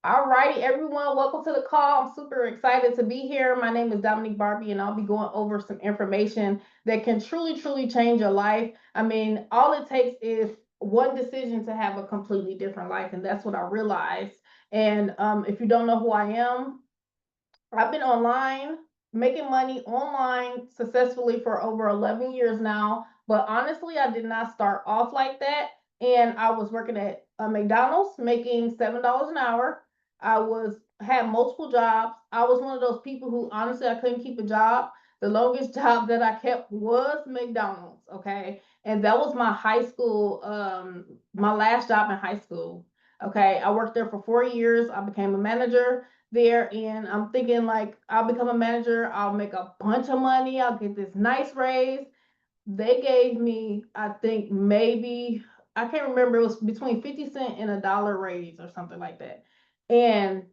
All righty, everyone. Welcome to the call. I'm super excited to be here. My name is Dominique Barbie, and I'll be going over some information that can truly, truly change your life. I mean, all it takes is one decision to have a completely different life, and that's what I realized. And if you don't know who I am, I've been online, making money online successfully for over 11 years now. But honestly, I did not start off like that. And I was working at a McDonald's making $7 an hour. I was had multiple jobs. I was one of those people who honestly I couldn't keep a job. The longest job that I kept was McDonald's, okay? And that was my high school, my last job in high school. Okay, I worked there for 4 years. I became a manager there, and I'm thinking like I'll become a manager, I'll make a bunch of money, I'll get this nice raise. They gave me, I think maybe, I can't remember, it was between 50 cent and a dollar raise or something like that. And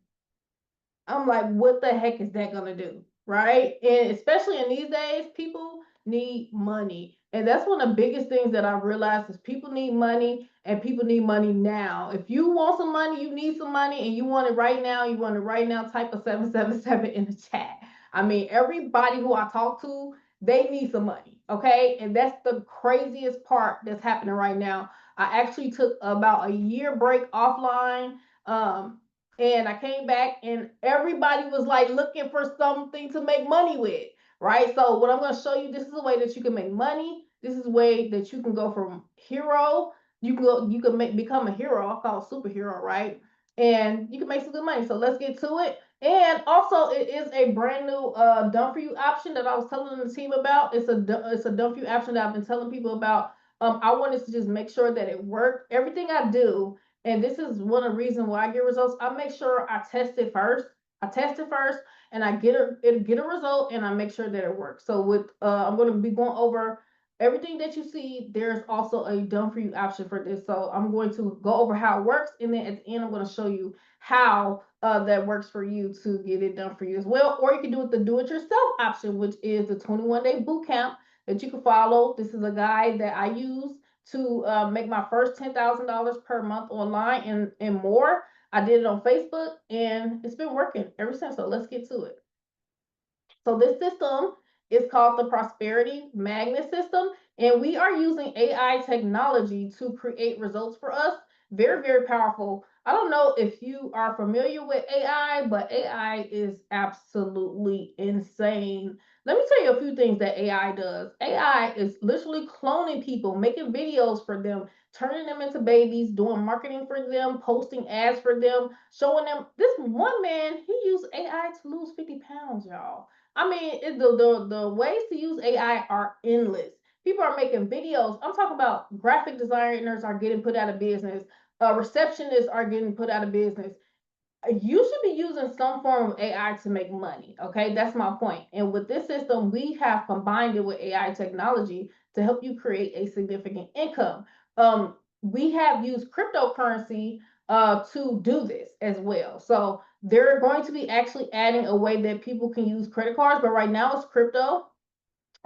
I'm like, what the heck is that gonna do? Right? And especially in these days, people need money. And that's one of the biggest things that I realized is people need money and people need money now. If you want some money, you need some money and you want it right now, you want it right now, type of 777 in the chat. I mean, everybody who I talk to, they need some money. Okay. And that's the craziest part that's happening right now. I actually took about a year break offline. And I came back and everybody was like looking for something to make money with, right? So what I'm going to show you, this is a way that you can make money. This is a way that you can go from hero, you can become a hero. I call it superhero, right? And you can make some good money. So let's get to it. And also, it is a brand new done for you option that I was telling the team about. It's a done for you option that I've been telling people about. I wanted to just make sure that it worked. Everything I do, and this is one of the reasons why I get results. I make sure I test it first. I test it first, and I get a result, and I make sure that it works. So with I'm going to be going over everything that you see. There's also a done for you option for this. So I'm going to go over how it works, and then at the end, I'm going to show you how that works for you to get it done for you as well. Or you can do it the do it yourself option, which is the 21-day boot camp that you can follow. This is a guide that I use to make my first $10,000 per month online and more. I did it on Facebook and it's been working ever since. So let's get to it. So this system is called the Prosperity Magnet System, and we are using AI technology to create results for us. Very, very powerful. I don't know if you are familiar with AI, but AI is absolutely insane. Let me tell you a few things that AI does. AI is literally cloning people, making videos for them, turning them into babies, doing marketing for them, posting ads for them, showing them. This one man, he used AI to lose 50 pounds, y'all. I mean, the ways to use AI are endless. People are making videos. I'm talking about graphic designers are getting put out of business. Receptionists are getting put out of business. You should be using some form of AI to make money. Okay, that's my point. And with this system, we have combined it with AI technology to help you create a significant income. We have used cryptocurrency to do this as well. So they're going to be actually adding a way that people can use credit cards, but right now it's crypto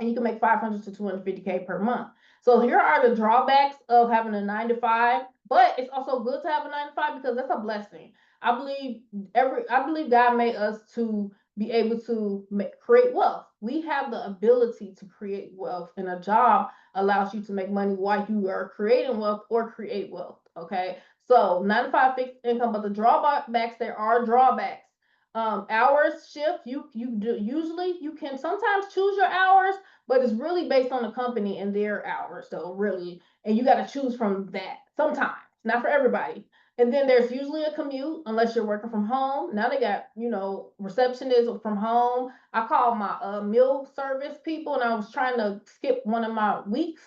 and you can make 500 to 250K per month. So here are the drawbacks of having a 9 to 5, but it's also good to have a 9 to 5 because that's a blessing. I believe I believe God made us to be able to create wealth. We have the ability to create wealth, and a job allows you to make money while you are creating wealth or create wealth. Okay, so 9 to 5 fixed income, but the drawbacks, there are drawbacks. Hours shift, you do usually you can sometimes choose your hours, but it's really based on the company and their hours. So really, and you got to choose from that sometimes, not for everybody. And then there's usually a commute unless you're working from home. Now they got, receptionists from home. I called my meal service people and I was trying to skip one of my weeks.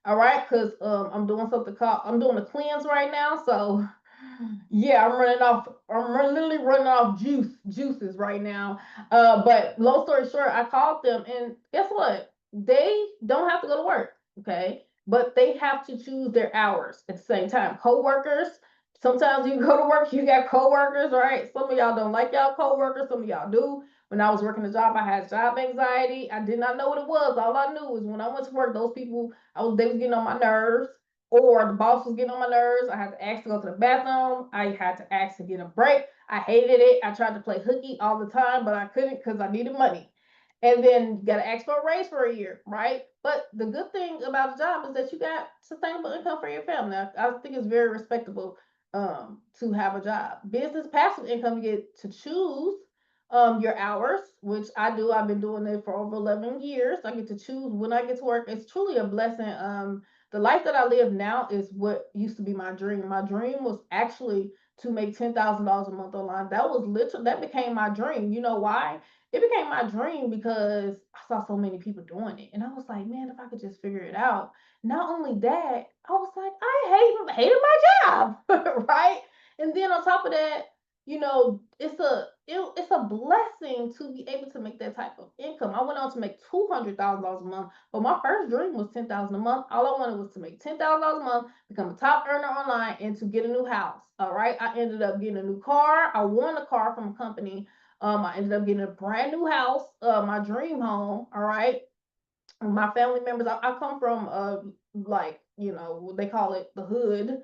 All right, because I'm doing something called I'm doing a cleanse right now. So yeah, I'm literally running off juices right now. But long story short, I called them, and guess what? They don't have to go to work, okay? But they have to choose their hours at the same time. Coworkers, sometimes you go to work, you got coworkers, right? Some of y'all don't like y'all coworkers, some of y'all do. When I was working a job, I had job anxiety. I did not know what it was. All I knew was when I went to work, those people, they was getting on my nerves. or the boss was getting on my nerves. I had to ask to go to the bathroom. I had to ask to get a break. I hated it. I tried to play hooky all the time, but I couldn't because I needed money. And then you got to ask for a raise for a year, right? But the good thing about a job is that you got sustainable income for your family. I think it's very respectable to have a job. Business passive income, you get to choose your hours, which I do. I've been doing it for over 11 years. I get to choose when I get to work. It's truly a blessing. The life that I live now is what used to be my dream. My dream was actually to make $10,000 a month online. That was literally that became my dream. You know why? It became my dream because I saw so many people doing it, and I was like, man, if I could just figure it out. Not only that, I was like, I hated my job, right? And then on top of that, it's a blessing to be able to make that type of income. I went on to make $200,000 a month, but my first dream was 10,000 a month. All I wanted was to make $10,000 a month, become a top earner online, and to get a new house. All right, I ended up getting a new car. I won a car from a company. I ended up getting a brand new house, my dream home. All right, my family members. I come from like they call it the hood.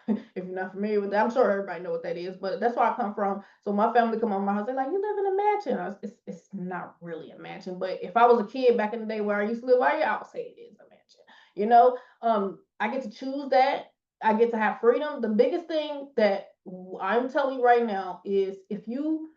If you're not familiar with that, I'm sure everybody know what that is, but that's where I come from. So my family come over my house. They're like, "You live in a mansion?" It's not really a mansion, but if I was a kid back in the day where I used to live, I would say it is a mansion. I get to choose that. I get to have freedom. The biggest thing that I'm telling you right now is if you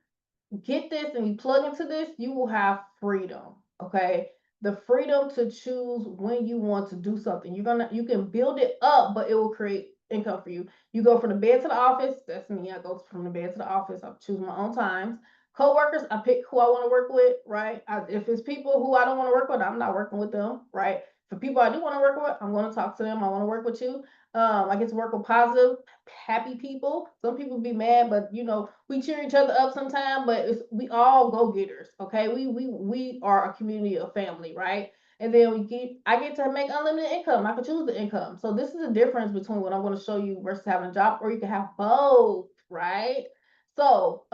get this and you plug into this, you will have freedom. Okay. The freedom to choose when you want to do something. You can build it up, but it will create income for you. You go from the bed to the office. That's me. I go from the bed to the office. I choose my own times. Co-workers, I pick who I want to work with, right? If it's people who I don't want to work with, I'm not working with them, right? For people I do want to work with, I'm going to talk to them. I want to work with you. I get to work with positive, happy people. Some people be mad, but we cheer each other up sometimes. But we all go getters, okay? We are a community of family, right? And then I get to make unlimited income. I can choose the income. So this is the difference between what I'm going to show you versus having a job, or you can have both, right? So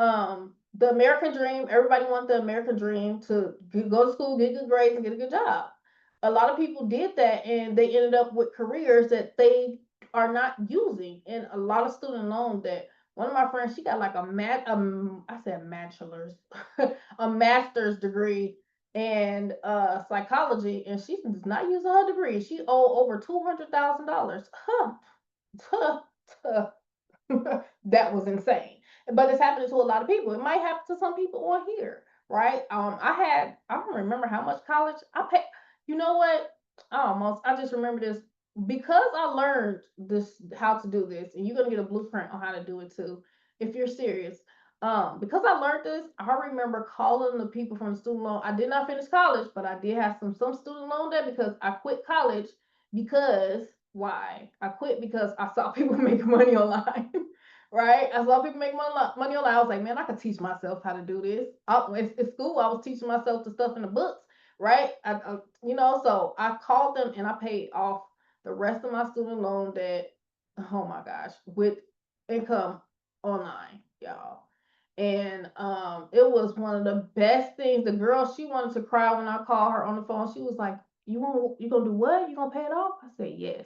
the American dream. Everybody wants the American dream to go to school, get good grades, and get a good job. A lot of people did that, and they ended up with careers that they are not using, and a lot of student loan debt. One of my friends, she got like I said bachelor's, a master's degree in psychology, and she does not use her degree. She owe over $200,000. Huh. That was insane. But it's happening to a lot of people. It might happen to some people on here, right? I don't remember how much college I paid. You know what? I just remember this because I learned this how to do this, and you're gonna get a blueprint on how to do it too, if you're serious. Because I learned this, I remember calling the people from the student loan. I did not finish college, but I did have some student loan debt because I quit college because why? I quit because I saw people make money online. Right? I saw people make money online. I was like, man, I could teach myself how to do this. In school, I was teaching myself the stuff in the books, right? So I called them and I paid off the rest of my student loan debt. Oh my gosh, with income online, y'all. And it was one of the best things. The girl, she wanted to cry when I called her on the phone. She was like, you gonna do what? You gonna pay it off? I said, yes.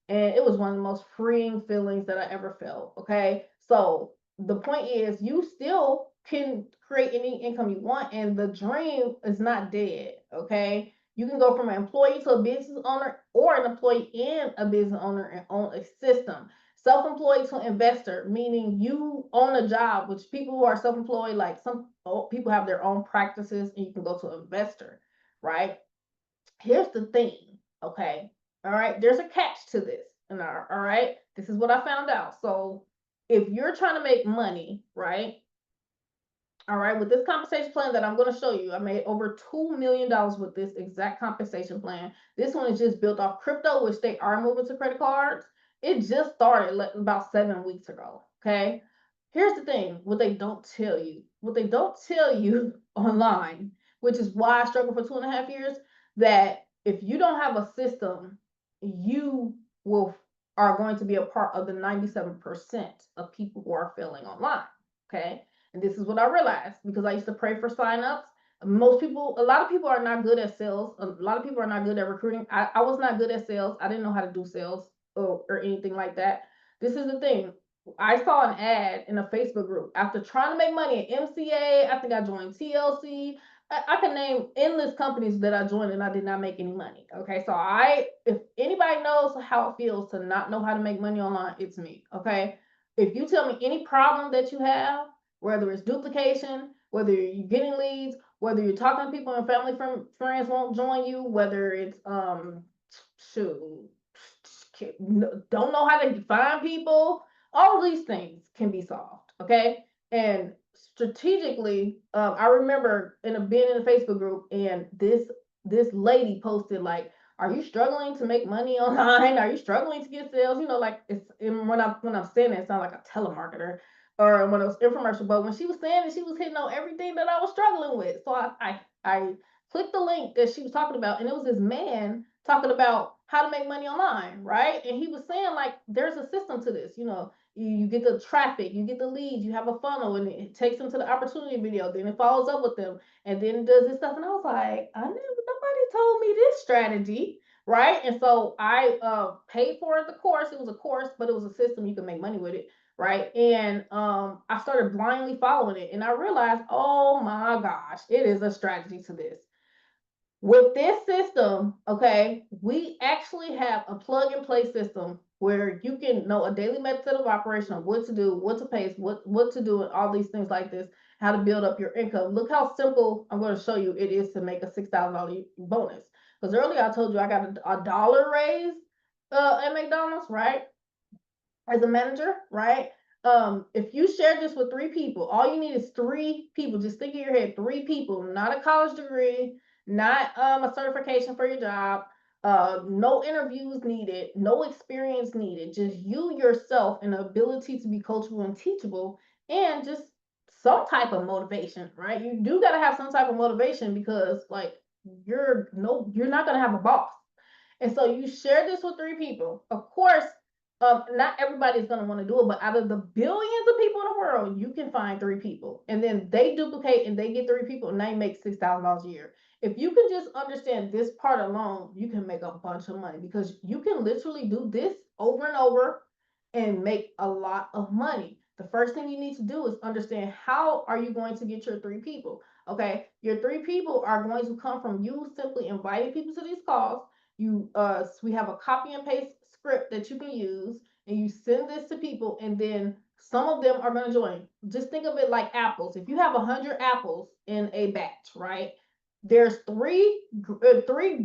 And it was one of the most freeing feelings that I ever felt. Okay. So the point is, you still can create any income you want, and the dream is not dead. Okay. You can go from an employee to a business owner, or an employee and a business owner, and own a system. Self-employed to investor, meaning you own a job, which people who are self-employed, like some people have their own practices, and you can go to an investor, right? Here's the thing, okay? All right, there's a catch to this. And all right, this is what I found out. So if you're trying to make money, right? All right, with this compensation plan that I'm going to show you, I made over $2 million with this exact compensation plan. This one is just built off crypto, which they are moving to credit cards. It just started about 7 weeks ago. Okay. Here's the thing, what they don't tell you. What they don't tell you online, which is why I struggled for 2.5 years, that if you don't have a system, you will are going to be a part of the 97% of people who are failing online. Okay. And this is what I realized because I used to pray for signups. A lot of people are not good at sales. A lot of people are not good at recruiting. I was not good at sales. I didn't know how to do sales. or anything like that. This is the thing. I saw an ad in a Facebook group after trying to make money at MCA. I think I joined TLC. I can name endless companies that I joined and I did not make any money. Okay, so if anybody knows how it feels to not know how to make money online, it's me. Okay, if you tell me any problem that you have, whether it's duplication, whether you're getting leads, whether you're talking to people and family friends won't join you, whether it's shoot, don't know how to find people, all these things can be solved. Okay, and strategically, I remember being in a Facebook group, and this lady posted like, "Are you struggling to make money online? Are you struggling to get sales?" You know, like it's when I'm saying it, it sounds like a telemarketer or one of those infomercial. But when she was saying it, she was hitting on everything that I was struggling with. So I clicked the link that she was talking about, and it was this man talking about how to make money online, right? And he was saying like, there's a system to this. You know, you get the traffic, you get the leads, you have a funnel, and it takes them to the opportunity video. Then it follows up with them, and then it does this stuff. And I was like, nobody told me this strategy, right? And so I paid for the course. It was a course, but it was a system. You can make money with it, right? And I started blindly following it, and I realized, oh my gosh, it is a strategy to this. With this system, okay, we actually have a plug and play system where you can know a daily method of operation of what to do, what to pace, what to do, and all these things like this, how to build up your income. Look how simple I'm going to show you it is to make a $6,000 bonus. Because earlier I told you I got a dollar raise at McDonald's, right? As a manager, right? If you share this with three people, all you need is three people. Just think in your head, three people, not a college degree, not a certification for your job, no interviews needed, no experience needed, just you yourself and the ability to be coachable and teachable, and just some type of motivation, right? You do got to have some type of motivation because like you're not gonna have a boss. And so you share this with three people. Of course, not everybody's going to want to do it, but out of the billions of people in the world, you can find three people. And then they duplicate and they get three people and they make $6,000 a year. If you can just understand this part alone, you can make a bunch of money because you can literally do this over and over and make a lot of money. The first thing you need to do is understand how are you going to get your three people. Okay, your three people are going to come from you simply inviting people to these calls. We have a copy and paste script that you can use, and you send this to people, and then some of them are going to join. Just think of it like apples. If you have 100 apples in a batch, right, there's three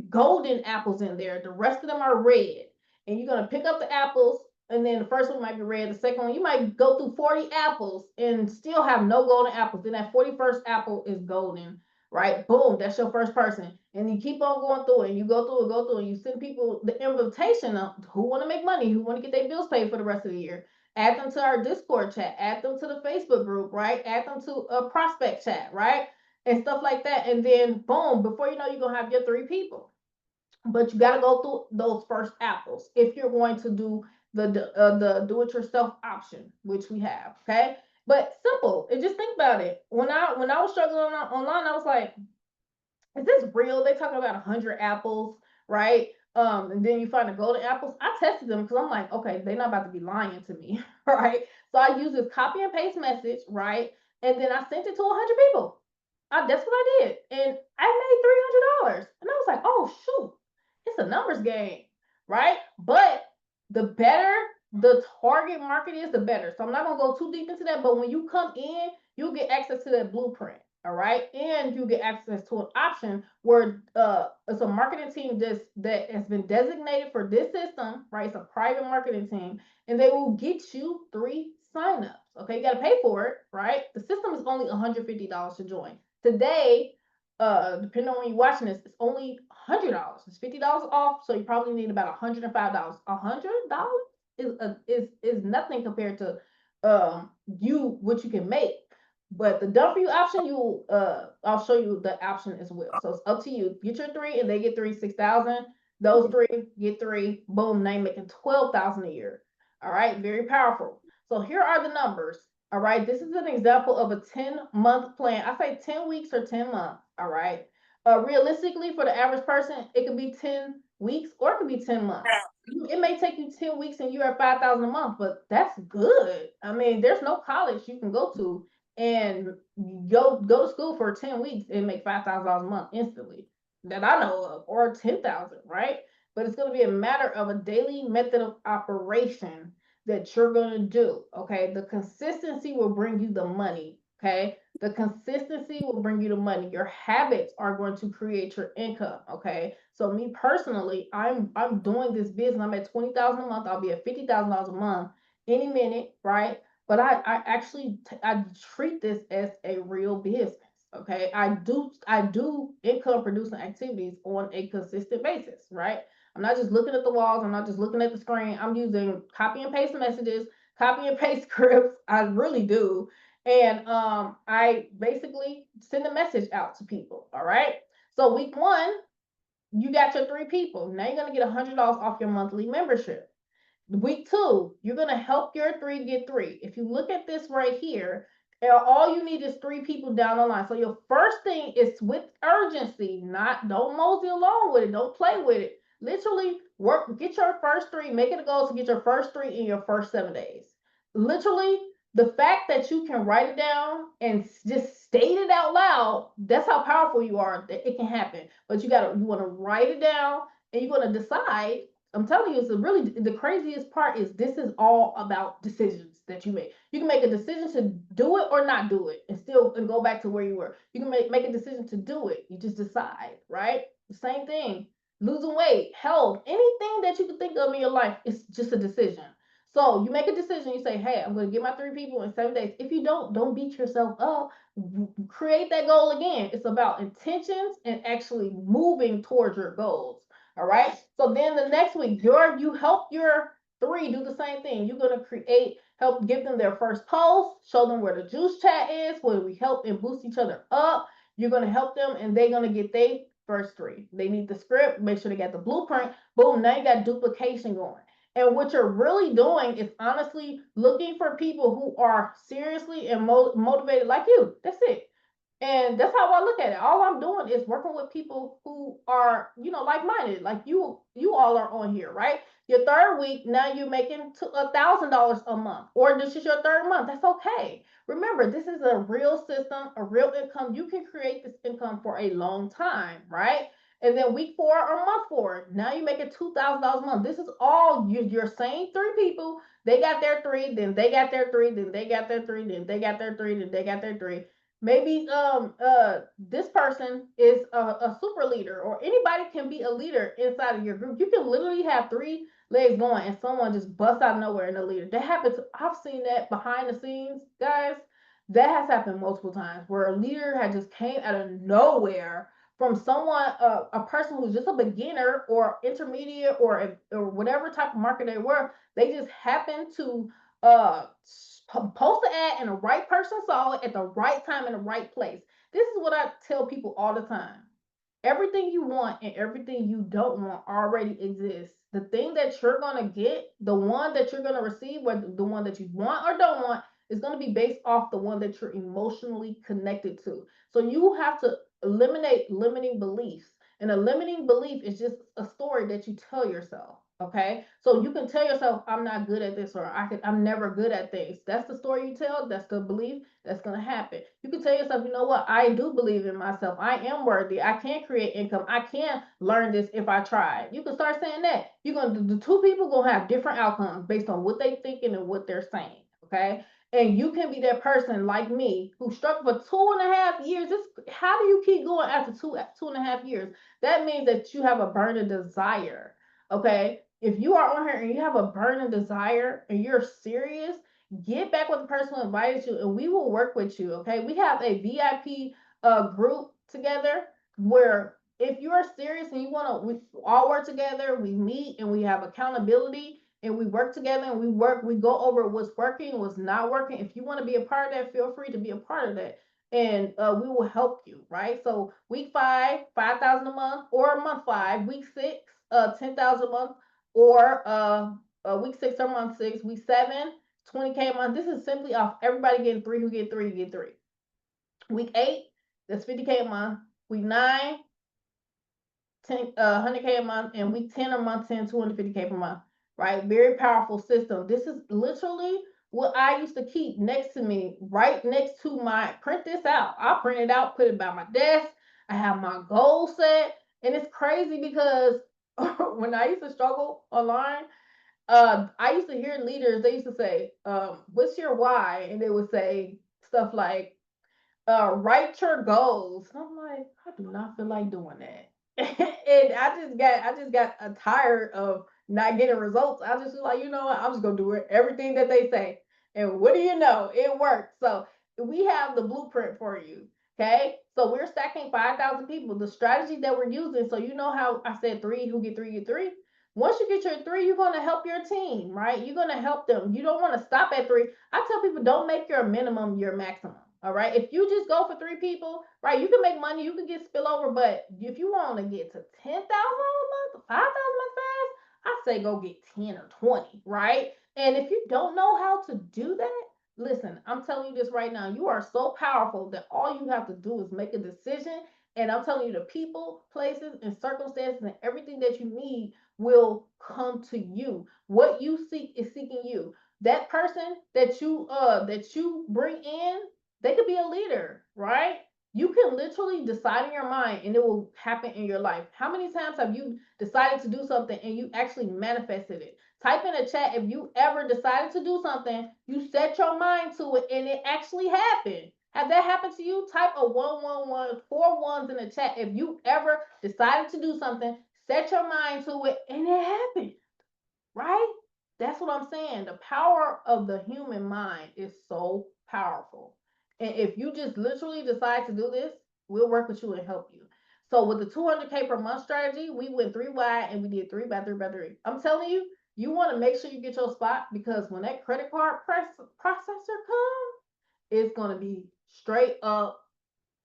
golden apples in there. The rest of them are red, and you're going to pick up the apples, and then the first one might be red. The second one, you might go through 40 apples and still have no golden apples. Then that 41st apple is golden, right? Boom, that's your first person. And you keep on going through it, and you go through, and you send people the invitation of who want to make money, who want to get their bills paid for the rest of the year. Add them to our Discord chat, add them to the Facebook group, right? Add them to a prospect chat, right? And stuff like that. And then boom, before you know, you're gonna have your three people. But you got to go through those first apples if you're going to do the do-it-yourself option, which we have. Okay, but simple. And just think about it. When I was struggling online, I was like, is this real? They talking about 100 apples, right? And then you find the golden apples. I tested them because I'm like, okay, they're not about to be lying to me, right? So I used this copy and paste message, right? And then I sent it to 100 people. That's what I did, and I made $300. And I was like, oh shoot, it's a numbers game, right? But the better the target market is, the better. So I'm not gonna go too deep into that. But when you come in, you'll get access to that blueprint. All right, and you get access to an option where it's a marketing team that has been designated for this system, right? It's a private marketing team, and they will get you 3 signups. Okay, you got to pay for it, right? The system is only $150 to join. Today, depending on when you're watching this, it's only $100. It's $50 off, so you probably need about $105. $100 is nothing compared to you what you can make. But the done for you option, I'll show you the option as well. So it's up to you. Get your three, and they get three, 6,000. Those three get three. Boom, now you're making 12,000 a year. All right, very powerful. So here are the numbers. All right, this is an example of a 10-month plan. I say 10 weeks or 10 months. All right. Realistically, for the average person, it could be 10 weeks, or it could be 10 months. It may take you 10 weeks and you're at 5,000 a month, but that's good. I mean, there's no college you can go to and go to school for 10 weeks and make $5,000 a month instantly that I know of, or 10,000, right? But it's going to be a matter of a daily method of operation that you're going to do. Okay. The consistency will bring you the money. Okay. The consistency will bring you the money. Your habits are going to create your income. Okay. So me personally, I'm doing this business. I'm at 20,000 a month. I'll be at $50,000 a month any minute, right? But I actually I treat this as a real business. Okay. I do income producing activities on a consistent basis, right? I'm not just looking at the walls. I'm not just looking at the screen. I'm using copy and paste messages, copy and paste scripts. I really do. And I basically send a message out to people. All right. So week one, you got your 3 people. Now you're gonna get $100 off your monthly membership. Week two, you're gonna help your 3 get 3. If you look at this right here, all you need is 3 people down the line. So your first thing is with urgency, not don't mosey along with it, don't play with it. Literally work, get your first 3, make it a goal to get your first 3 in your first 7 days. Literally, the fact that you can write it down and just state it out loud, that's how powerful you are. That it can happen. But you want to write it down and you're going to decide. I'm telling you, it's really the craziest part is this is all about decisions that you make. You can make a decision to do it or not do it and still and go back to where you were. You can make a decision to do it. You just decide, right? The same thing. Losing weight, health, anything that you can think of in your life, it's just a decision. So you make a decision, you say, hey, I'm going to get my 3 people in 7 days. If you don't beat yourself up. Create that goal again. It's about intentions and actually moving towards your goals. All right. So then the next week, you help your 3 do the same thing. You're gonna help give them their first post, show them where the juice chat is, where we help and boost each other up. You're gonna help them, and they're gonna get their first 3. They need the script. Make sure they got the blueprint. Boom. Now you got duplication going. And what you're really doing is honestly looking for people who are seriously and motivated like you. That's it. And that's how I look at it. All I'm doing is working with people who are, like-minded, like you all are on here, right? Your third week, now you're making $1,000 a month, or this is your third month. That's okay. Remember, this is a real system, a real income. You can create this income for a long time, right? And then week 4 or month 4, now you're making $2,000 a month. This is all you're saying 3 people. They got their 3, then they got their 3, then they got their 3, then they got their 3, then they got their 3. Maybe this person is a super leader, or anybody can be a leader inside of your group. You can literally have 3 legs going and someone just busts out of nowhere and a leader. That happens. I've seen that behind the scenes, guys. That has happened multiple times where a leader had just came out of nowhere from someone, a person who's just a beginner or intermediate or whatever type of market they were. They just happened to uh post the ad and the right person saw it at the right time in the right place. This is what I tell people all the time. Everything you want and everything you don't want already exists. The thing that you're going to get, the one that you're going to receive, whether the one that you want or don't want, is going to be based off the one that you're emotionally connected to. So you have to eliminate limiting beliefs. And a limiting belief is just a story that you tell yourself. Okay, so you can tell yourself, I'm not good at this, or I'm never good at things. That's the story you tell. That's the belief that's going to happen. You can tell yourself, you know what? I do believe in myself. I am worthy. I can create income. I can learn this if I try. You can start saying that. You're going to, the 2 people going to have different outcomes based on what they thinking and what they're saying. Okay. And you can be that person like me who struggled for 2.5 years. How do you keep going after 2.5 years? That means that you have a burning desire. Okay. If you are on here and you have a burning desire and you're serious, get back with the person who invited you and we will work with you. Okay. We have a VIP group together where if you're serious and you want to, we all work together, we meet and we have accountability and we work together and we go over what's working, what's not working. If you want to be a part of that, feel free to be a part of that. And we will help you, right? So week 5, 5,000 a month, or month 5, week 6, 10,000 a month, or week 6 or month 6, week 7, 20K a month. This is simply off everybody getting 3 who get 3, get 3. Week 8, that's 50K a month. Week 9, 100K a month, and week 10 a month 10, 250K per month, right? Very powerful system. This is literally what I used to keep next to me, right next to my, print this out. I'll print it out, put it by my desk. I have my goal set. And it's crazy because when I used to struggle online, I used to hear leaders, they used to say, what's your why? And they would say stuff like, write your goals. And I'm like, I do not feel like doing that. And I just got tired of not getting results. I just was like, you know what? I'm just gonna do it. Everything that they say. And what do you know? It works. So we have the blueprint for you. Okay. So we're stacking 5,000 people. The strategy that we're using. So you know how I said three, who get three, get three. Once you get your three, you're gonna help your team, right? You're gonna help them. You don't want to stop at three. I tell people, don't make your minimum your maximum. All right. If you just go for three people, right, you can make money, you can get spillover, but if you want to get to 10,000 a month, 5,000 a month fast, I say go get 10 or 20, right? And if you don't know how to do that, listen, I'm telling you this right now. You are so powerful that all you have to do is make a decision. And I'm telling you, the people, places, and circumstances, and everything that you need will come to you. What you seek is seeking you. That person that you bring in, they could be a leader, right? You can literally decide in your mind and it will happen in your life. How many times have you decided to do something and you actually manifested it? Type in a chat if you ever decided to do something, you set your mind to it and it actually happened. Have that happened to you? Type a 111, 4 ones in the chat if you ever decided to do something, set your mind to it, and it happened, right? That's what I'm saying. The power of the human mind is so powerful. And if you just literally decide to do this, we'll work with you and help you. So with the 200K per month strategy, we went three wide and we did three by three by three. I'm telling you, you want to make sure you get your spot because when that credit card processor comes, it's going to be straight up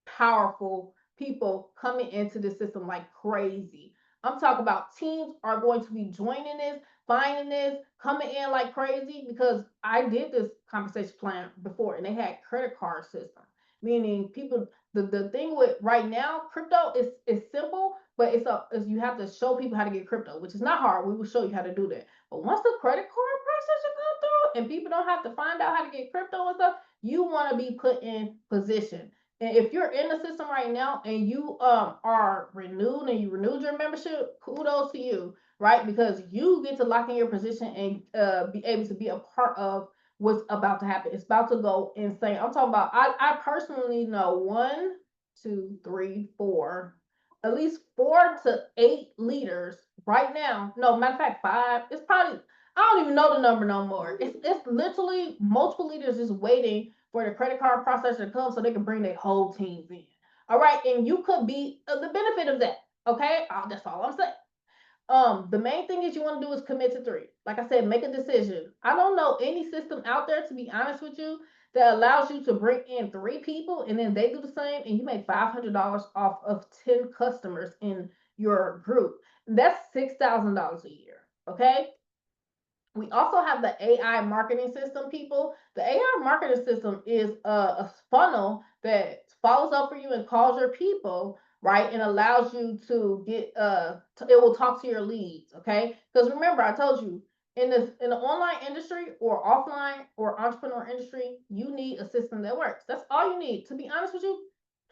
powerful people coming into the system like crazy. I'm talking about teams are going to be joining this, finding this, coming in like crazy because I did this compensation plan before and they had credit card system. Meaning people the thing with right now, crypto is simple, but it's you have to show people how to get crypto, which is not hard. We will show you how to do that. But once the credit card processor come through and people don't have to find out how to get crypto and stuff, you want to be put in position. And if you're in the system right now and you are renewed and you renewed your membership, kudos to you, right? Because you get to lock in your position and be able to be a part of what's about to happen. It's about to go insane. I'm talking about I personally know one, two, three, four, at least 4 to 8 leaders right now. No, matter of fact, five. It's probably I don't even know the number no more. It's literally multiple leaders just waiting for the credit card processor to come so they can bring their whole teams in. All right, and you could be the benefit of that. Okay, that's all I'm saying. The main thing is you want to do is commit to three. Like I said, make a decision. I don't know any system out there, to be honest with you, that allows you to bring in 3 people and then they do the same and you make $500 off of 10 customers in your group. That's $6,000 a year. Okay, we also have the AI marketing system, people. The AI marketing system is a funnel that follows up for you and calls your people, right? And allows you to get it will talk to your leads, okay? Because remember, I told you in the online industry or offline or entrepreneur industry, you need a system that works. That's all you need. To be honest with you,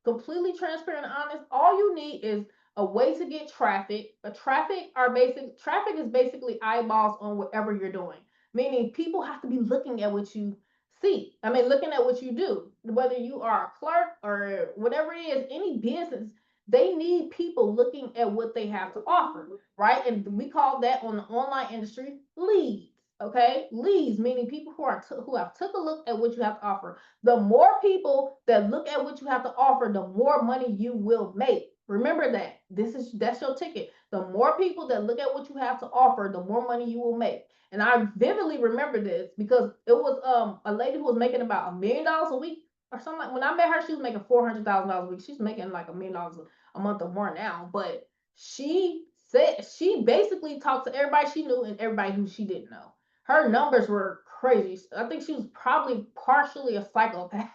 completely transparent and honest, all you need is a way to get traffic. A traffic is basically eyeballs on whatever you're doing. Meaning people have to be looking at what you see. I mean, looking at what you do. Whether you are a clerk or whatever it is, any business, they need people looking at what they have to offer, right? And we call that on the online industry leads. Okay, leads meaning people who have took a look at what you have to offer. The more people that look at what you have to offer, the more money you will make. Remember that. That's your ticket. The more people that look at what you have to offer, the more money you will make. And I vividly remember this because it was a lady who was making about $1 million a week or something. Like when I met her, she was making $400,000 a week. She's making like $1 million a month or more now. But she said she basically talked to everybody she knew and everybody who she didn't know. Her numbers were crazy. I think she was probably partially a psychopath.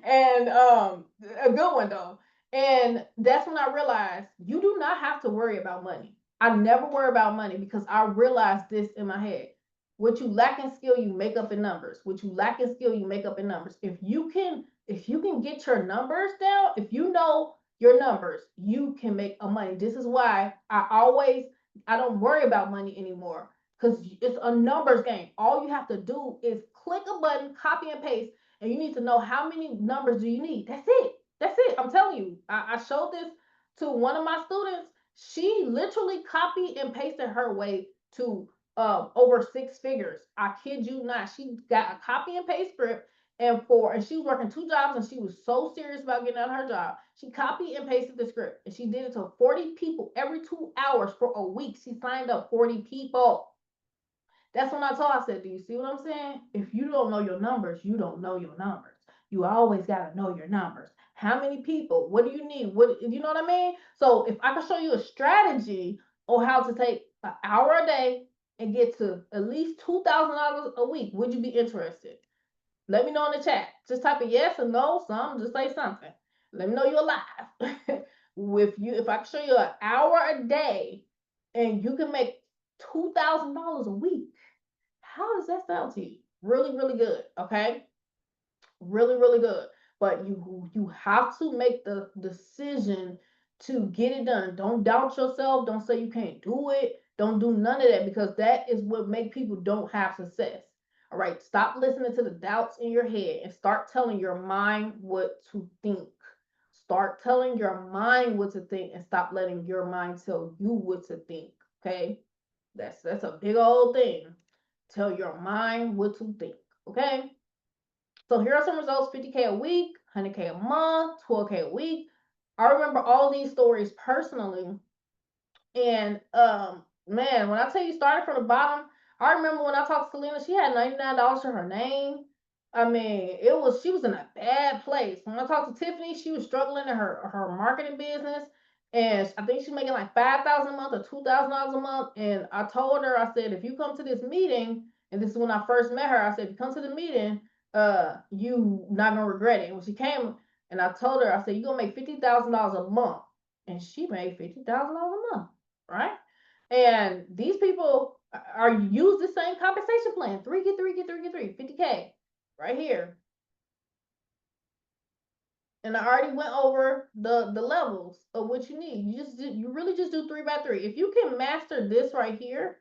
And a good one though. And that's when I realized you do not have to worry about money. I never worry about money because I realized this in my head. What you lack in skill, you make up in numbers. What you lack in skill, you make up in numbers. If you can get your numbers down, if you know your numbers, you can make a money. This is why I don't worry about money anymore because it's a numbers game. All you have to do is click a button, copy and paste, and you need to know how many numbers do you need. That's it. That's it. I'm telling you. I showed this to one of my students. She literally copied and pasted her way to over six figures. I kid you not. She got a copy and paste script, and she was working two jobs, and she was so serious about getting out of her job. She copied and pasted the script, and she did it to 40 people every 2 hours for a week. She signed up 40 people. That's when I told her, I said, do you see what I'm saying? If you don't know your numbers, you don't know your numbers. You always got to know your numbers. How many people? What do you need? What, you know what I mean? So if I can show you a strategy on how to take an hour a day and get to at least $2,000 a week, would you be interested? Let me know in the chat. Just type a yes or no, some, just say something. Let me know you're alive. If I can show you an hour a day and you can make $2,000 a week, how does that sound to you? Really, really good. Okay, really, really good. But you have to make the decision to get it done. Don't doubt yourself. Don't say you can't do it. Don't do none of that because that is what make people don't have success. All right, stop listening to the doubts in your head and start telling your mind what to think. Start telling your mind what to think and stop letting your mind tell you what to think. Okay, that's a big old thing. Tell your mind what to think. Okay. So here are some results: 50K a week, 100K a month, 12K a week. I remember all these stories personally. And man, when I tell you started from the bottom, I remember when I talked to Selena, she had $99 to her name. I mean, she was in a bad place. When I talked to Tiffany, she was struggling in her marketing business. And I think she's making like 5,000 a month or $2,000 a month. And I told her, I said, if you come to this meeting, and this is when I first met her, I said, if you come to the meeting, you not gonna regret it. And when she came and I told her, I said, you're gonna make $50,000 a month. And she made $50,000 a month, right? And these people are use the same compensation plan. Three, get three, get three, get three, 50K right here. And I already went over the levels of what you need. You really just do 3 by 3. If you can master this right here,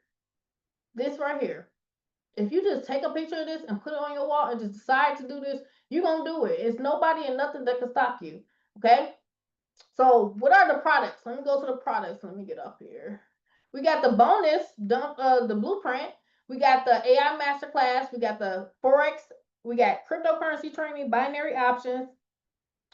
if you just take a picture of this and put it on your wall and just decide to do this, you're gonna do it. It's nobody and nothing that can stop you. Okay. So what are the products? Let me go to the products. Let me get up here. We got the bonus, the blueprint. We got the AI masterclass. We got the Forex. We got cryptocurrency training, binary options,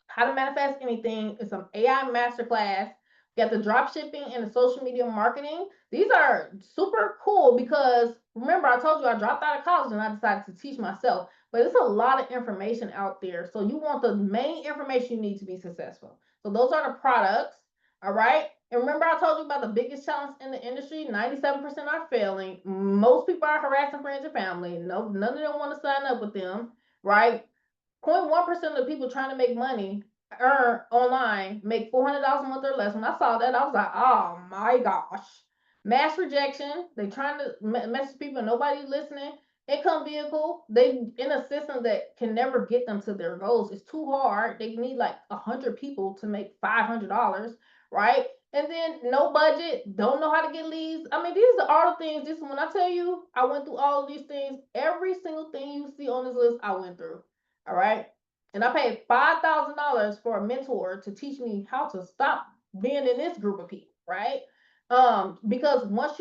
how to manifest anything. It's some AI masterclass. We got the drop shipping and the social media marketing. These are super cool because remember, I told you I dropped out of college and I decided to teach myself. But it's a lot of information out there. So you want the main information you need to be successful. So those are the products. All right. And remember, I told you about the biggest challenge in the industry. 97% are failing. Most people are harassing friends and family. No, none of them want to sign up with them. Right. 0.1% of the people trying to make money earn online make $400 a month or less. When I saw that, I was like, oh my gosh. Mass rejection. They trying to message people, nobody listening. Income vehicle. They in a system that can never get them to their goals. It's too hard. They need like 100 people to make $500, right? And then no budget, don't know how to get leads. I mean, these are all the things. This when I tell you, I went through all of these things. Every single thing you see on this list, I went through. All right. And I paid $5,000 for a mentor to teach me how to stop being in this group of people, right? Because once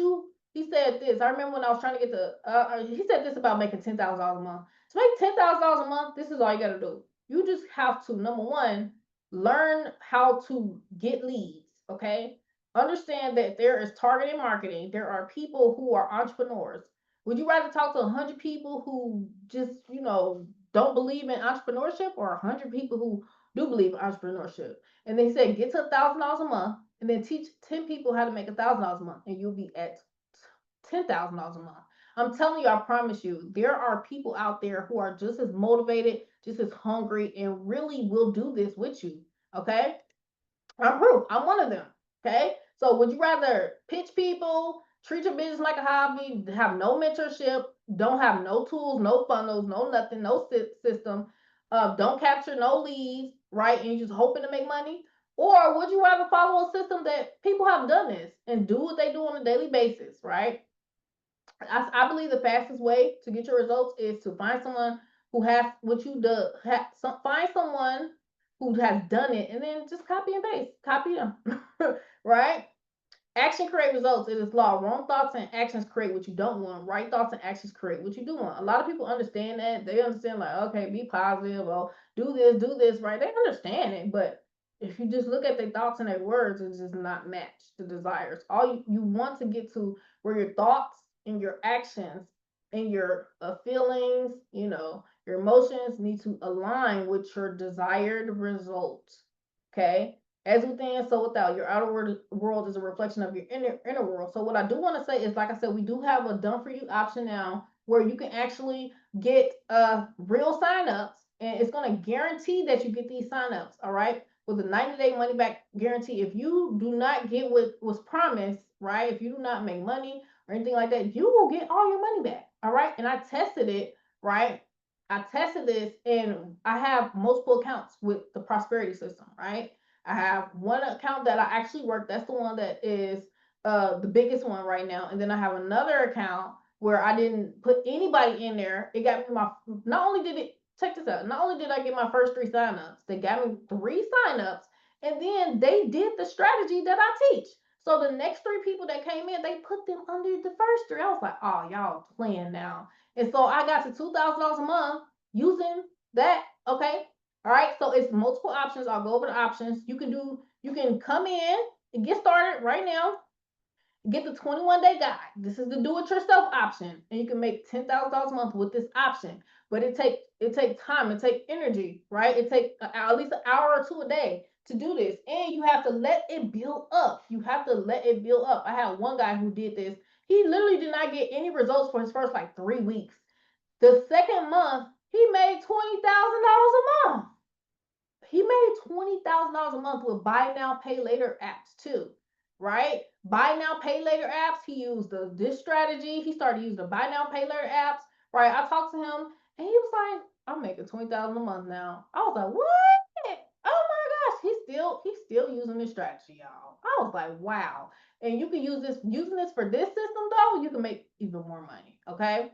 he said this. I remember when I was trying to get he said this about making $10,000 a month. To make $10,000 a month, this is all you got to do. You just have to, number one, learn how to get leads, okay? Understand that there is targeted marketing. There are people who are entrepreneurs. Would you rather talk to 100 people who just, don't believe in entrepreneurship or 100 people who do believe in entrepreneurship? And they say get to $1,000 a month and then teach 10 people how to make $1,000 a month and you'll be at $10,000 a month. I'm telling you, I promise you, there are people out there who are just as motivated, just as hungry, and really will do this with you. Okay. I'm proof. I'm one of them. Okay. So would you rather pitch people, treat your business like a hobby, have no mentorship, don't have no tools, no funnels, no nothing, no system, don't capture no leads, right? And you just hoping to make money? Or would you rather follow a system that people have done this and do what they do on a daily basis, right? I believe the fastest way to get your results is to find someone who has what you do. Find someone who has done it, and then just copy and paste, copy them, right? Action create results. It is law. Wrong thoughts and actions create what you don't want. Right thoughts and actions create what you do want. A lot of people understand that. They understand, like, okay, be positive, or do this, right? They understand it, but if you just look at their thoughts and their words, it does not match the desires. All you want to get to where your thoughts and your actions and your feelings, your emotions need to align with your desired results. Okay, as within, so without. Your outer world is a reflection of your inner world. So what I do want to say is, like I said, we do have a done for you option now where you can actually get real signups, and it's going to guarantee that you get these signups. All right, with a 90-day money back guarantee. If you do not get what was promised, right? If you do not make money or anything like that, you will get all your money back. All right, and I tested it, right? I tested this, and I have multiple accounts with the prosperity system, right? I have one account that I actually work. That's the one that is the biggest one right now. And then I have another account where I didn't put anybody in there. It got me my, not only did it, check this out, not only did I get my first 3 signups, they got me 3 signups, and then they did the strategy that I teach. So the next 3 people that came in, they put them under the first 3. I was like, oh, y'all playing now. And so I got to $2,000 a month using that. Okay, all right, so it's multiple options. I'll go over the options. You can come in and get started right now. Get the 21-day guide. This is the do-it-yourself option, and you can make $10,000 a month with this option. But it take time, it take energy, right? It take at least an hour or two a day to do this, and you have to let it build up. You have to let it build up. I had one guy who did this. He literally did not get any results for his first like 3 weeks. The second month, he made $20,000 a month. He made $20,000 a month with buy now, pay later apps too, right? Buy now, pay later apps. He used this strategy. He started using the buy now, pay later apps, right? I talked to him, and he was like, "I'm making $20,000 a month now." I was like, "What? Oh my gosh!" He's still using this strategy, y'all. I was like, "Wow!" And you can use this using this for this system though. You can make even more money. Okay,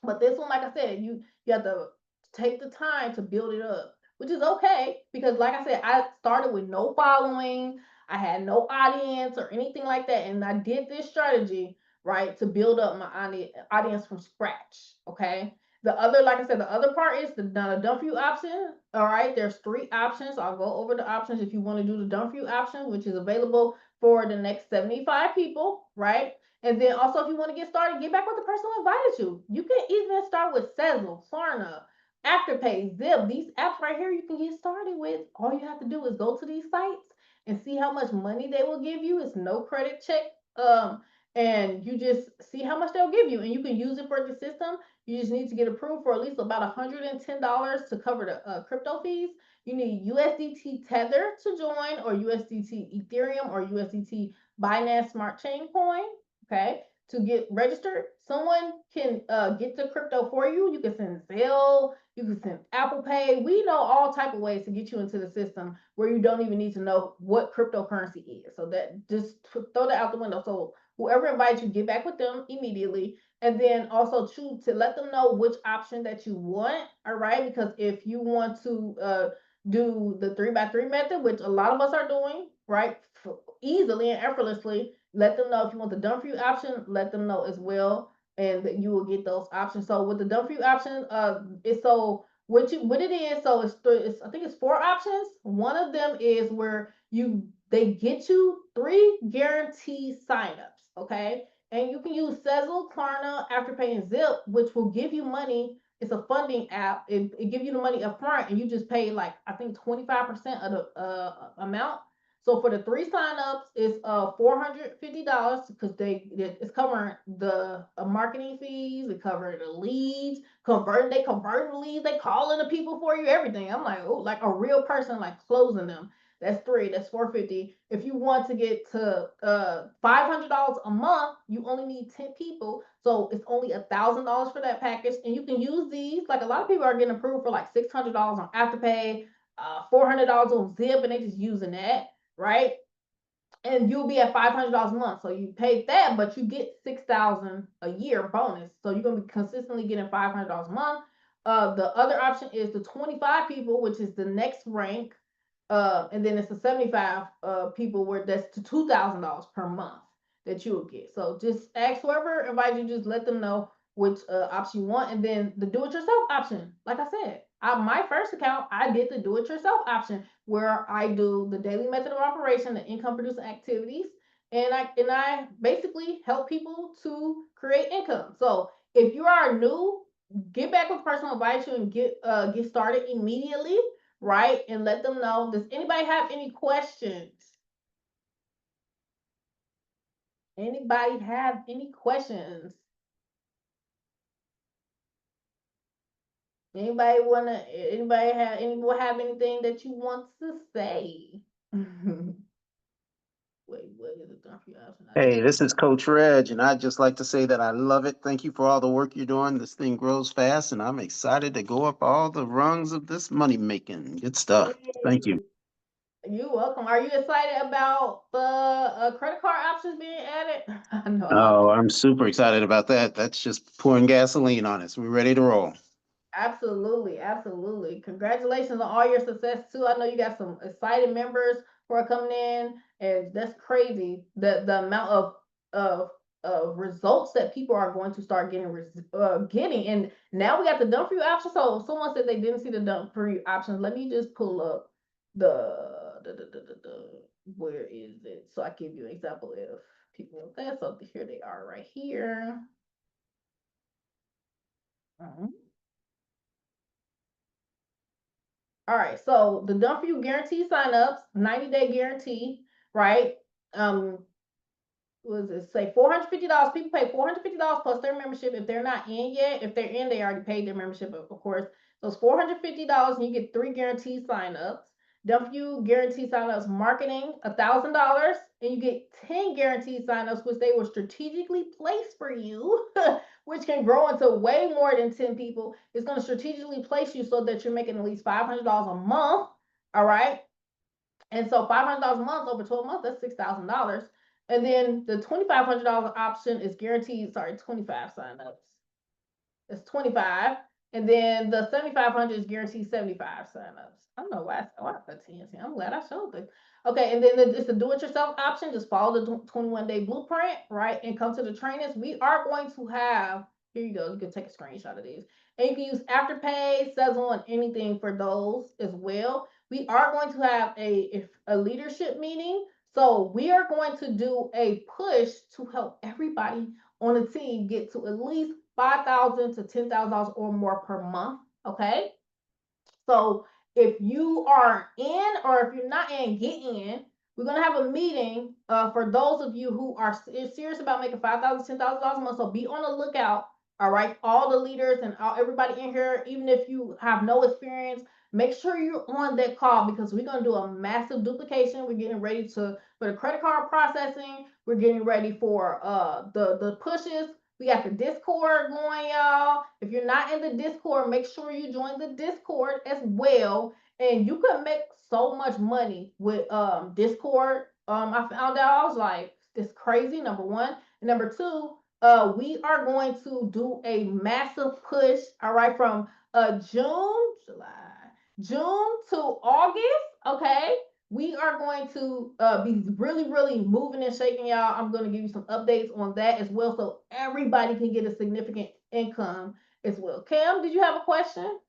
but this one, like I said, you have to take the time to build it up, which is okay because, like I said, I started with no following, I had no audience or anything like that, and I did this strategy right to build up my audience from scratch. Okay. The other, like I said, the other part is the done for you option. All right, there's 3 options. I'll go over the options if you want to do the done for you option, which is available for the next 75 people, right? And then also, if you want to get started, get back with the person who invited you. You can even start with Sezzle, Klarna, Afterpay, Zip. These apps right here you can get started with. All you have to do is go to these sites and see how much money they will give you. It's no credit check. And you just see how much they'll give you, and you can use it for the system. You just need to get approved for at least about $110 to cover the crypto fees. You need USDT Tether to join, or USDT Ethereum, or USDT Binance Smart Chain Coin. Okay, to get registered. Someone can get the crypto for you. You can send Zelle, you can send Apple Pay. We know all type of ways to get you into the system where you don't even need to know what cryptocurrency is. So that just throw that out the window. So whoever invites you, get back with them immediately, and then also choose to let them know which option that you want. All right, because if you want to do the 3x3 method, which a lot of us are doing, right, easily and effortlessly, let them know. If you want the done for you option, let them know as well, and that you will get those options. So with the done for you option, it's so what it is. So it's I think it's 4 options. One of them is where they get you 3 guaranteed signups. Okay, and you can use Sezzle, Klarna, Afterpay, and Zip, which will give you money. It's a funding app. It gives you the money up front, and you just pay like I think 25% of the amount. So for the 3 signups, it's $450 because it's covering the marketing fees, it covering the leads, converting the leads, they calling the people for you, everything. I'm like, oh, like a real person, like closing them. That's three. That's 450. If you want to get to $500 a month, you only need 10 people. So it's only $1,000 for that package. And you can use these. Like a lot of people are getting approved for like $600 on Afterpay, $400 on Zip, and they just using that, right? And you'll be at $500 a month. So you paid that, but you get 6,000 a year bonus. So you're gonna be consistently getting $500 a month. The other option is the 25 people, which is the next rank, and then it's the 75 people where that's to $2,000 per month that you will get. So just ask whoever invites you, just let them know which option you want, and then the do-it-yourself option. Like I said, my first account, I did the do-it-yourself option where I do the daily method of operation, the income producing activities, and I basically help people to create income. So if you are new, get back with the person who invites you and get started immediately, right? And let them know. Does anybody have any questions? Anybody have any questions? Anybody have anything that you want to say? Wait, what is it done for you? Hey, this is Coach Reg, and I'd just like to say that I love it. Thank you for all the work you're doing. This thing grows fast, and I'm excited to go up all the rungs of this money making. Good stuff. Thank you. Hey, you're welcome. Are you excited about the credit card options being added? I know a lot of Oh, people. I'm super excited about that. That's just pouring gasoline on us. We're ready to roll. Absolutely, absolutely. Congratulations on all your success too. I know you got some excited members who are coming in, and that's crazy. The amount of of results that people are going to start getting. And now we got the done for you option. So someone said they didn't see the done for you options. Let me just pull up the where is it? So I give you an example if people want that. So here they are right here. Mhm. All right, so the done for you guarantee signups, 90-day guarantee, right? Um, was it say $450? People pay $450 plus their membership if they're not in yet. If they're in, they already paid their membership, of course. So it's $450 and you get 3 guaranteed signups. Done for you guaranteed signups marketing $1,000 and you get 10 guaranteed signups, which they will strategically place for you, which can grow into way more than 10 people. It's going to strategically place you so that you're making at least $500 a month. All right. And so $500 a month over 12 months, that's $6,000. And then the $2,500 option is guaranteed, sorry, 25 signups. It's 25. And then the 7,500 is guaranteed 75 signups. I don't know why I put 10. I'm glad I showed this. Okay, and then it's the do-it-yourself option. Just follow the 21-day blueprint, right? And come to the trainings. We are going to have, here you go. You can take a screenshot of these. And you can use Afterpay, Sezzle, and anything for those as well. We are going to have a leadership meeting. So we are going to do a push to help everybody on the team get to at least $5,000 to $10,000 or more per month. Okay. So if you are in or if you're not in, get in. We're gonna have a meeting for those of you who are serious about making $5,000, $10,000 a month. So be on the lookout. All right, all the leaders and everybody in here, even if you have no experience, make sure you're on that call because we're gonna do a massive duplication. We're getting ready to for the credit card processing. We're getting ready for the pushes. We got the Discord going, y'all. If you're not in the Discord, make sure you join the Discord as well. And you can make so much money with Discord. I found out I was like, it's crazy, number one. And number two, we are going to do a massive push, all right, from June to August, okay? We are going to be really, really moving and shaking, y'all. I'm going to give you some updates on that as well, so everybody can get a significant income as well. Cam, did you have a question?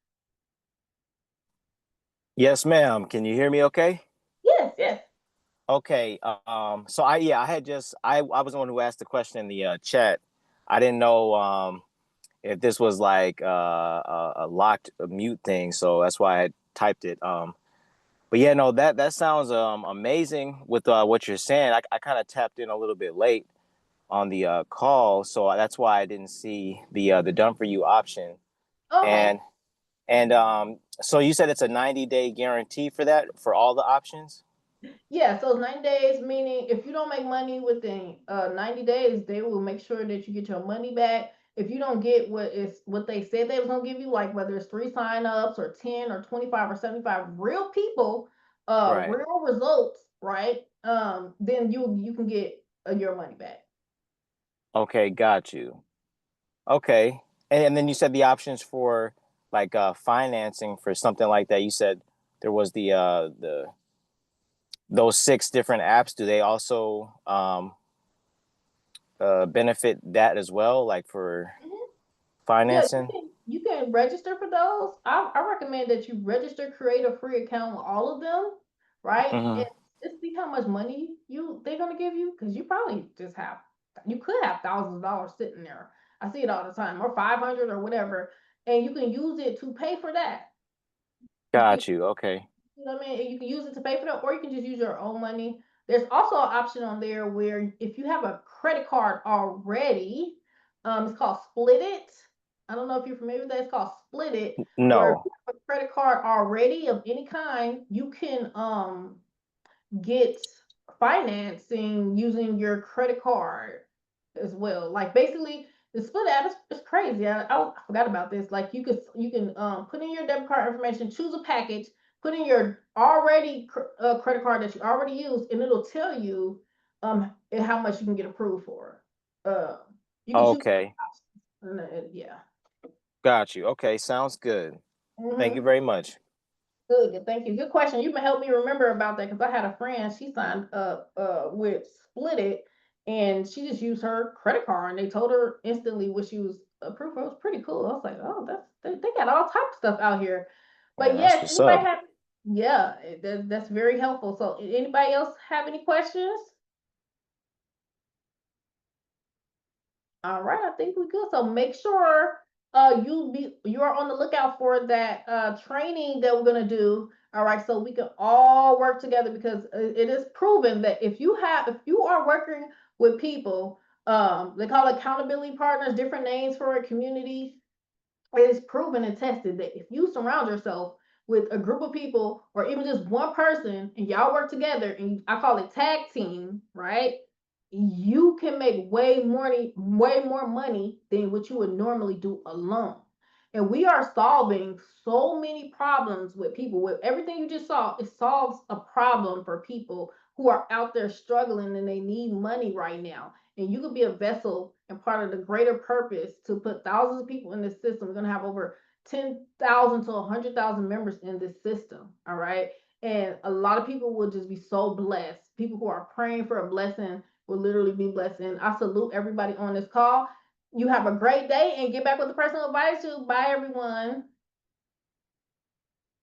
Yes, ma'am. Can you hear me okay? Yes, yes. Okay. So I had just I was the one who asked the question in the chat. I didn't know if this was like a locked mute thing, so that's why I typed it. But yeah, no, that sounds amazing with what you're saying. I kind of tapped in a little bit late on the call, so that's why I didn't see the done for you option. Okay. And so you said it's a 90-day guarantee for that for all the options? Yeah, so 90 days, meaning if you don't make money within 90 days, they will make sure that you get your money back. If you don't get what they said they was gonna give you, like whether it's 3 signups or 10 or 25 or 75 real people, Right. real results, right? Then you can get your money back. Okay, got you. Okay. And then you said the options for like financing for something like that. You said there was the those 6 different apps. Do they also benefit that as well, like for Mhm. Yeah, financing? you can register for those. I recommend that you register, create a free account with all of them, right? And Hmm. just see how much money they're gonna give you, because you could have thousands of dollars sitting there. I see it all the time, or 500 or whatever, and you can use it to pay for that. You can Got you. Okay. you know what I mean? You can use it to pay for that, or you can just use your own money. There's also an option on there where if you have a credit card already, it's called Split It. I don't know if you're familiar with that. It's called Split It, where if No. you have a credit card already of any kind, you can get financing using your credit card as well. Like basically, the split app is crazy. I forgot about this. Like you can put in your debit card information, choose a package, put in your already credit card that you already use, and it'll tell you how much you can get approved for. Uh, you can choose Okay. options. Yeah. Got you. Okay. Sounds good. Thank you Hmm. very much. Good, thank you. Good question. You can help me remember about that because I had a friend, she signed up with Split It, and she just used her credit card and they told her instantly what she was approved for. It was pretty cool. I was like, oh, they got all types of stuff out here. But Man, that's yes, what's anybody up. have yeah, that's very helpful. So anybody else have any questions? All right, I think we good. So make sure you are on the lookout for that training that we're gonna do. All right, so we can all work together because it is proven that if you are working with people, they call it accountability partners, different names for it, community, it is proven and tested that if you surround yourself with a group of people or even just one person and y'all work together and I call it tag team, right? You can make way more money than what you would normally do alone. And we are solving so many problems with people. With everything you just saw, it solves a problem for people who are out there struggling and they need money right now. And you could be a vessel and part of the greater purpose to put thousands of people in this system. We're going to have over 10,000 to 100,000 members in this system. All right. And a lot of people will just be so blessed. People who are praying for a blessing will literally be blessed. And I salute everybody on this call. You have a great day and get back with the person who invited you. Bye, everyone.